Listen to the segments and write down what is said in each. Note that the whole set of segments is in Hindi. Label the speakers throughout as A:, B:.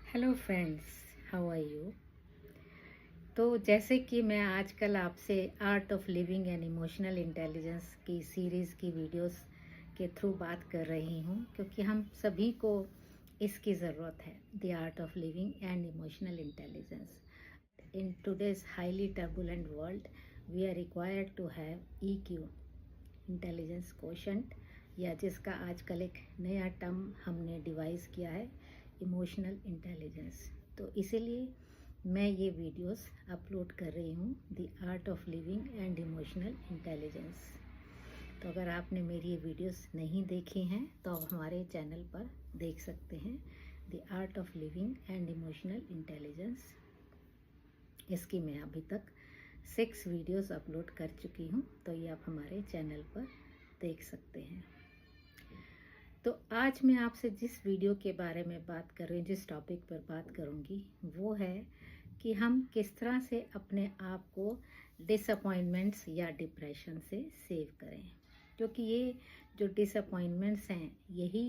A: Hello friends, how are you. तो जैसे कि मैं आजकल आपसे art of living and emotional intelligence की सीरीज़ की वीडियोस के थ्रू बात कर रही हूँ, क्योंकि हम सभी को इसकी ज़रूरत है, the art of living and emotional intelligence. In today's highly turbulent world we are required to have EQ, intelligence quotient, या जिसका आजकल एक नया टर्म हमने डिवाइस किया है, इमोशनल इंटेलिजेंस। तो इसीलिए मैं ये वीडियोस अपलोड कर रही हूँ, the art of living and emotional intelligence. तो अगर आपने मेरी ये वीडियोस नहीं देखी हैं तो आप हमारे चैनल पर देख सकते हैं, the art of living and emotional intelligence. इसकी मैं अभी तक 6 वीडियोस अपलोड कर चुकी हूँ, तो ये आप हमारे चैनल पर देख सकते हैं। तो आज मैं आपसे जिस वीडियो के बारे में बात कर रही हूँ, जिस टॉपिक पर बात करूँगी, वो है कि हम किस तरह से अपने आप को डिसअपॉइंटमेंट्स या डिप्रेशन से सेव करें, क्योंकि ये जो डिसअपॉइंटमेंट्स हैं यही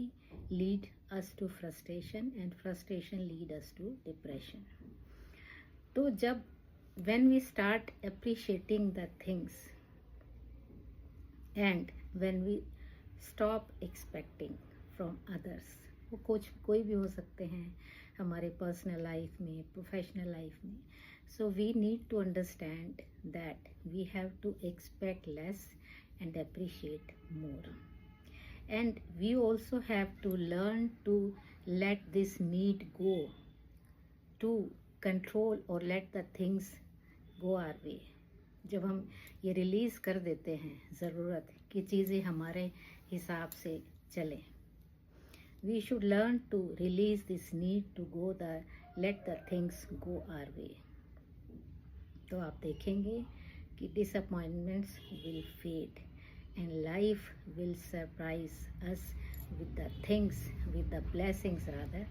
A: lead us to frustration and frustration lead us to depression. तो जब when we start appreciating the things and when we stop expecting from others, वो कुछ कोई भी हो सकते हैं हमारे पर्सनल लाइफ में, प्रोफेशनल लाइफ में, so we need to understand that we have to expect less and appreciate more, and we also have to learn to let this need go, to control or let the things go our way। जब हम ये रिलीज़ कर देते हैं ज़रूरत कि चीज़ें हमारे हिसाब से चलें, we should learn to release this need to go the let the things go our way. तो आप देखेंगे कि disappointments will fade and life will surprise us with the things, with the blessings rather,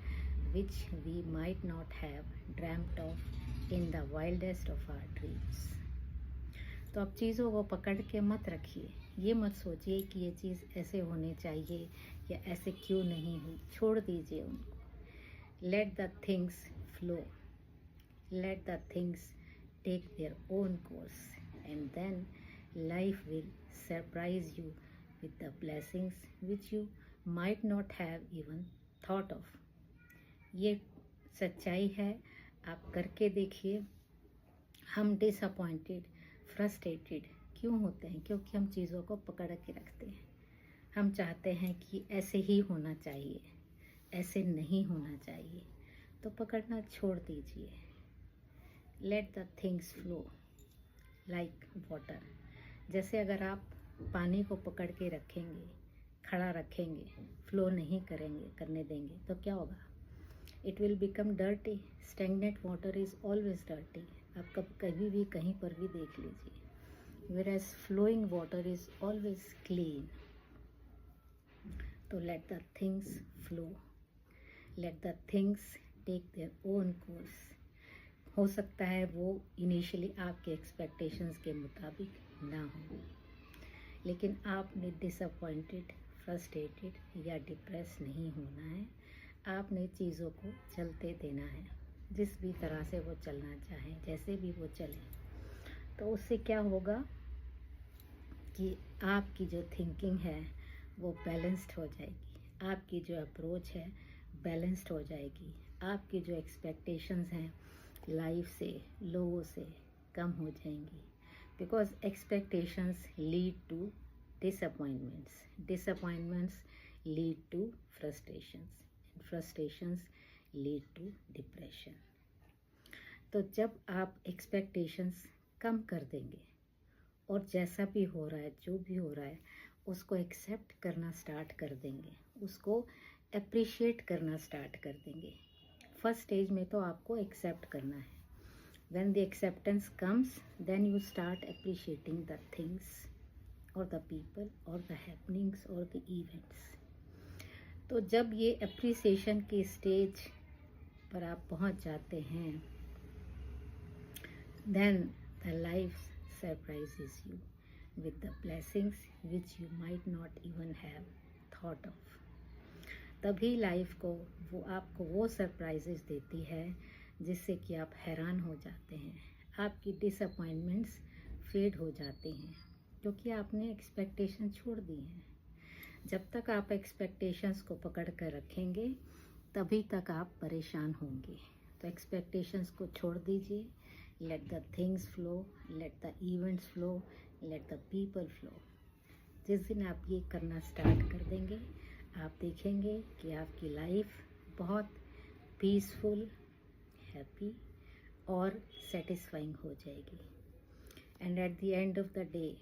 A: which we might not have dreamt of in the wildest of our dreams। तो आप चीज़ों को पकड़ के मत रखिए, ये मत सोचिए कि ये चीज़ ऐसे होनी चाहिए या ऐसे क्यों नहीं हुई, छोड़ दीजिए उनको। Late the things flow, let the things take their own course, and then life will surprise you with the blessings which you might not have even thought of। ये सच्चाई है, आप करके देखिए। हम डिसअपॉइंटेड, फ्रस्ट्रेटेड क्यों होते हैं? क्योंकि हम चीज़ों को पकड़ के रखते हैं। हम चाहते हैं कि ऐसे ही होना चाहिए, ऐसे नहीं होना चाहिए, तो पकड़ना छोड़ दीजिए। Late the things flow like water. जैसे अगर आप पानी को पकड़ के रखेंगे, खड़ा रखेंगे, फ्लो नहीं करने देंगे, तो क्या होगा? It will become dirty. Stagnant water is always dirty. आप कभी भी कहीं पर भी देख लीजिए, whereas flowing water is always clean. तो let the things flow, let the things take their own course. हो सकता है वो इनिशियली आपके एक्सपेक्टेशंस के मुताबिक ना हो, लेकिन आपने डिसअपॉइंटेड, फ्रस्ट्रेटेड या डिप्रेस नहीं होना है। आपने चीज़ों को चलते देना है, जिस भी तरह से वो चलना चाहे, जैसे भी वो चले। तो उससे क्या होगा कि आपकी जो थिंकिंग है वो बैलेंस्ड हो जाएगी, आपकी जो अप्रोच है बैलेंस्ड हो जाएगी, आपकी जो एक्सपेक्टेशंस हैं लाइफ से, लोगों से कम हो जाएंगी। Because expectations lead to disappointments, disappointments lead to frustrations, and frustrations lead to depression. तो जब आप एक्सपेक्टेशंस कम कर देंगे और जैसा भी हो रहा है, जो भी हो रहा है, उसको एक्सेप्ट करना स्टार्ट कर देंगे, उसको अप्रिशिएट करना स्टार्ट कर देंगे। फर्स्ट स्टेज में तो आपको एक्सेप्ट करना है। When the acceptance comes, then you start appreciating the things और द पीपल और द हैपनिंग्स और द इवेंट्स। तो जब ये अप्रिसिएशन की स्टेज पर आप पहुंच जाते हैं, then the life surprises you with the blessings which you might not even have thought of। तभी लाइफ को वो आपको वो सरप्राइजेस देती है जिससे कि आप हैरान हो जाते हैं। आपकी डिसअपॉइंटमेंट्स फेड हो जाते हैं क्योंकि आपने एक्सपेक्टेशन छोड़ दी हैं। जब तक आप एक्सपेक्टेशंस को पकड़ कर रखेंगे तभी तक आप परेशान होंगे। तो एक्सपेक्टेशंस को छोड़ दीजिए। Late the things flow, let the events flow, let the people flow. जिस दिन आप ये करना स्टार्ट कर देंगे आप देखेंगे कि आपकी लाइफ बहुत पीसफुल, हैप्पी और सेटिस्फाइंग हो जाएगी। And at the end of the day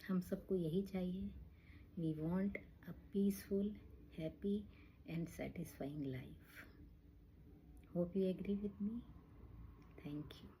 A: हम सबको यही चाहिए। We want a peaceful, happy and satisfying life. Hope you agree with me. Thank you.